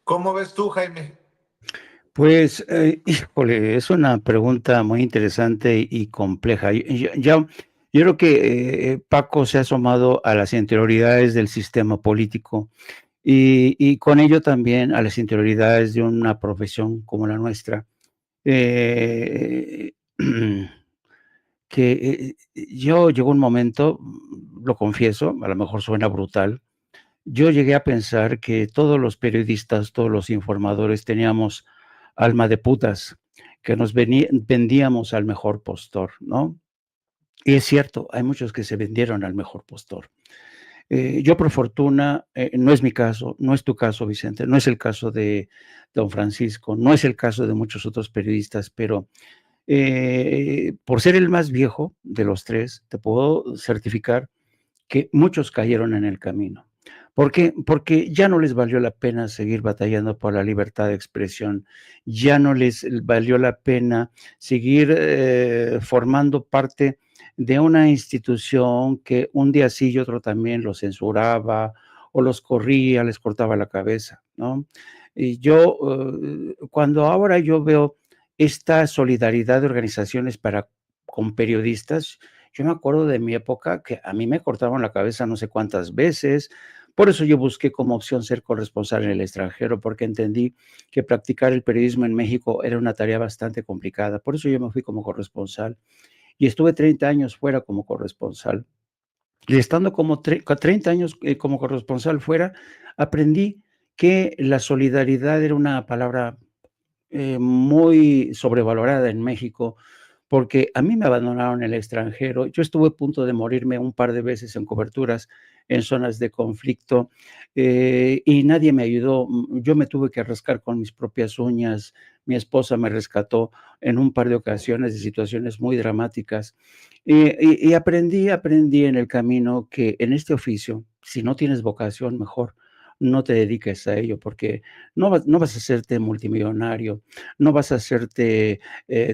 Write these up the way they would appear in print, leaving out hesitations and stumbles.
¿Cómo ves tú, Jaime? Pues, híjole, es una pregunta muy interesante y compleja. Yo creo que Paco se ha asomado a las interioridades del sistema político y con ello también a las interioridades de una profesión como la nuestra. Eh, que yo llegó un momento, lo confieso, a lo mejor suena brutal, yo llegué a pensar que todos los periodistas, todos los informadores teníamos alma de putas, que vendíamos al mejor postor, ¿no? Y es cierto, hay muchos que se vendieron al mejor postor. Yo por fortuna, no es mi caso, no es tu caso, Vicente, no es el caso de don Francisco, no es el caso de muchos otros periodistas, pero por ser el más viejo de los tres, te puedo certificar que muchos cayeron en el camino. ¿Por qué? Porque ya no les valió la pena seguir batallando por la libertad de expresión, ya no les valió la pena seguir formando parte de una institución que un día sí y otro también los censuraba o los corría, les cortaba la cabeza, ¿no? Y yo, cuando ahora yo veo esta solidaridad de organizaciones para con periodistas, yo me acuerdo de mi época que a mí me cortaron la cabeza no sé cuántas veces. Por eso yo busqué como opción ser corresponsal en el extranjero, porque entendí que practicar el periodismo en México era una tarea bastante complicada. Por eso yo me fui como corresponsal y estuve 30 años fuera como corresponsal. Y estando como 30 años como corresponsal fuera, aprendí que la solidaridad era una palabra muy sobrevalorada en México, porque a mí me abandonaron en el extranjero. Yo estuve a punto de morirme un par de veces en coberturas en zonas de conflicto y nadie me ayudó. Yo me tuve que rascar con mis propias uñas. Mi esposa me rescató en un par de ocasiones de situaciones muy dramáticas. Y aprendí en el camino que en este oficio, si no tienes vocación, mejor no te dediques a ello, porque no vas a hacerte multimillonario, no vas a hacerte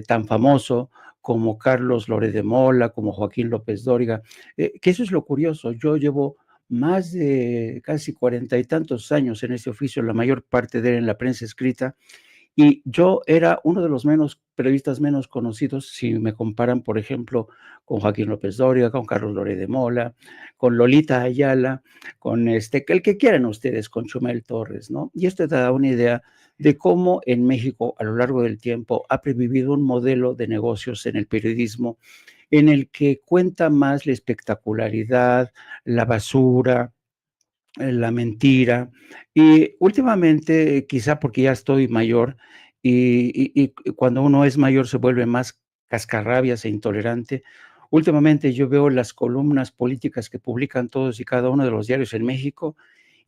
tan famoso como Carlos Loret de Mola, como Joaquín López Dóriga, que eso es lo curioso. Yo llevo más de casi 40 y tantos años en este oficio, la mayor parte de él en la prensa escrita, y yo era uno de los periodistas menos conocidos, si me comparan, por ejemplo, con Joaquín López Dóriga, con Carlos Loret de Mola, con Lolita Ayala, con el que quieran ustedes, con Chumel Torres, ¿no? Y esto te da una idea de cómo en México, a lo largo del tiempo, ha previvido un modelo de negocios en el periodismo en el que cuenta más la espectacularidad, la basura, la mentira. Y últimamente, quizá porque ya estoy mayor y cuando uno es mayor se vuelve más cascarrabias e intolerante. Últimamente yo veo las columnas políticas que publican todos y cada uno de los diarios en México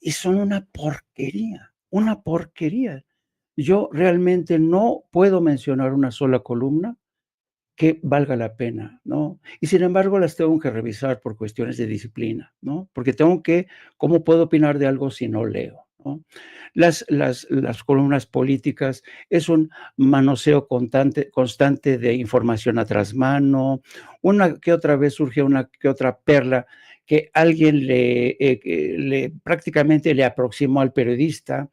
y son una porquería, una porquería. Yo realmente no puedo mencionar una sola columna que valga la pena, ¿no? Y sin embargo, las tengo que revisar por cuestiones de disciplina, ¿no? Porque ¿cómo puedo opinar de algo si no leo, ¿no? Las columnas políticas es un manoseo constante de información a trasmano, una que otra vez surge una que otra perla que alguien prácticamente le aproximó al periodista.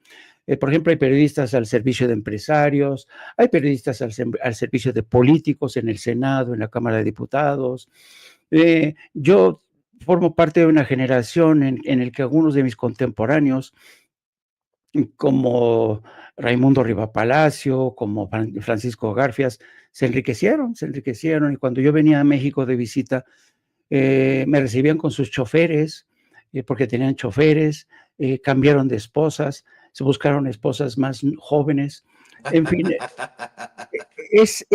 Por ejemplo, hay periodistas al servicio de empresarios, hay periodistas al servicio de políticos en el Senado, en la Cámara de Diputados. Yo formo parte de una generación en el que algunos de mis contemporáneos, como Raimundo Riva Palacio, como Francisco Garfias, se enriquecieron, y cuando yo venía a México de visita, me recibían con sus choferes, porque tenían choferes, cambiaron de esposas, se buscaron esposas más jóvenes, en fin, es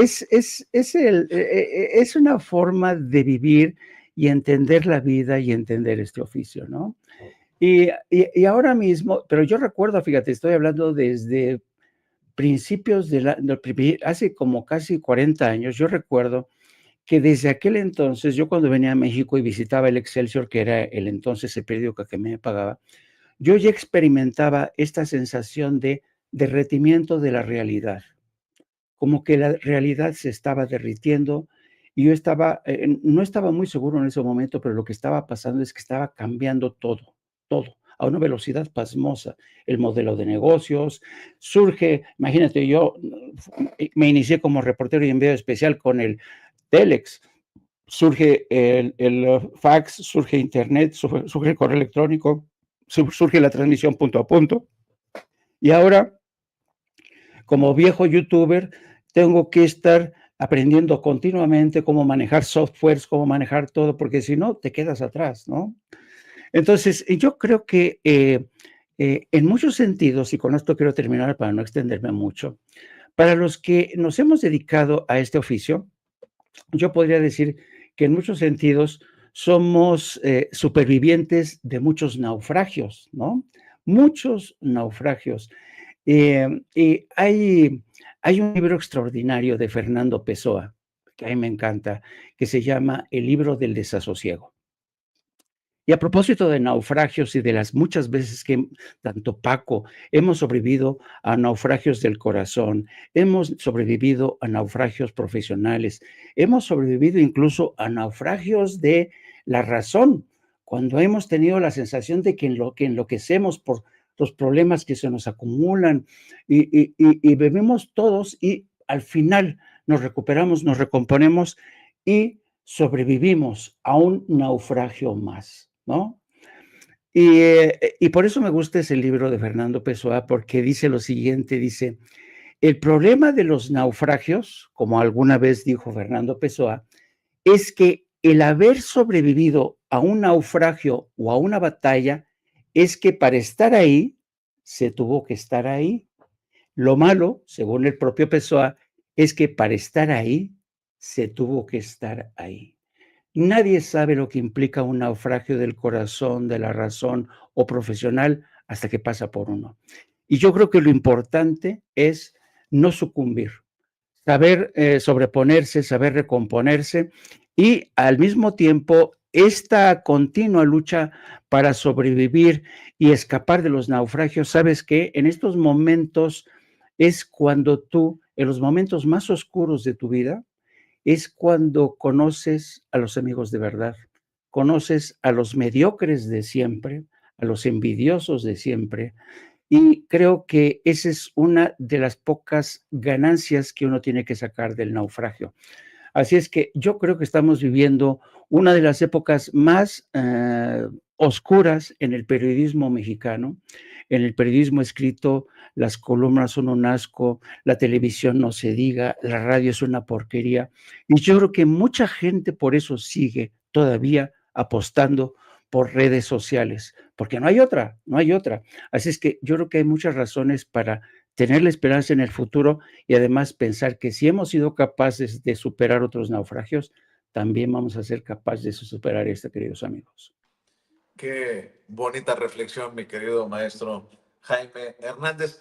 una forma de vivir y entender la vida y entender este oficio, ¿no? Y ahora mismo, pero yo recuerdo, fíjate, estoy hablando desde principios hace como casi 40 años, yo recuerdo que desde aquel entonces, yo cuando venía a México y visitaba el Excelsior, que era el entonces el periódico que me pagaba, yo ya experimentaba esta sensación de derretimiento de la realidad, como que la realidad se estaba derritiendo y yo no estaba muy seguro en ese momento, pero lo que estaba pasando es que estaba cambiando todo, todo, a una velocidad pasmosa. El modelo de negocios surge, imagínate, yo me inicié como reportero y enviado especial con el Telex, surge el fax, surge internet, surge el correo electrónico, surge la transmisión punto a punto. Y ahora, como viejo youtuber, tengo que estar aprendiendo continuamente cómo manejar softwares, cómo manejar todo, porque si no, te quedas atrás, ¿no? Entonces, yo creo que en muchos sentidos, y con esto quiero terminar para no extenderme mucho, para los que nos hemos dedicado a este oficio, yo podría decir que en muchos sentidos somos supervivientes de muchos naufragios, ¿no? Muchos naufragios. Y hay un libro extraordinario de Fernando Pessoa, que a mí me encanta, que se llama El libro del desasosiego. Y a propósito de naufragios y de las muchas veces que tanto Paco hemos sobrevivido a naufragios del corazón, hemos sobrevivido a naufragios profesionales, hemos sobrevivido incluso a naufragios de la razón, cuando hemos tenido la sensación de que enloquecemos por los problemas que se nos acumulan y vivimos todos y al final nos recuperamos, nos recomponemos y sobrevivimos a un naufragio más, ¿no? Y por eso me gusta ese libro de Fernando Pessoa, porque dice lo siguiente, dice, el problema de los naufragios, como alguna vez dijo Fernando Pessoa, es que el haber sobrevivido a un naufragio o a una batalla es que para estar ahí se tuvo que estar ahí. Lo malo, según el propio Pessoa, es que para estar ahí se tuvo que estar ahí. Nadie sabe lo que implica un naufragio del corazón, de la razón o profesional hasta que pasa por uno. Y yo creo que lo importante es no sucumbir, saber sobreponerse, saber recomponerse y al mismo tiempo esta continua lucha para sobrevivir y escapar de los naufragios, sabes que en estos momentos es cuando tú, en los momentos más oscuros de tu vida, es cuando conoces a los amigos de verdad, conoces a los mediocres de siempre, a los envidiosos de siempre, y creo que esa es una de las pocas ganancias que uno tiene que sacar del naufragio. Así es que yo creo que estamos viviendo una de las épocas más oscuras en el periodismo mexicano. En el periodismo escrito, las columnas son un asco, la televisión no se diga, la radio es una porquería. Y yo creo que mucha gente por eso sigue todavía apostando por redes sociales, porque no hay otra, no hay otra. Así es que yo creo que hay muchas razones para tener la esperanza en el futuro y además pensar que si hemos sido capaces de superar otros naufragios, también vamos a ser capaces de superar este, queridos amigos. Qué bonita reflexión, mi querido maestro Jaime Hernández.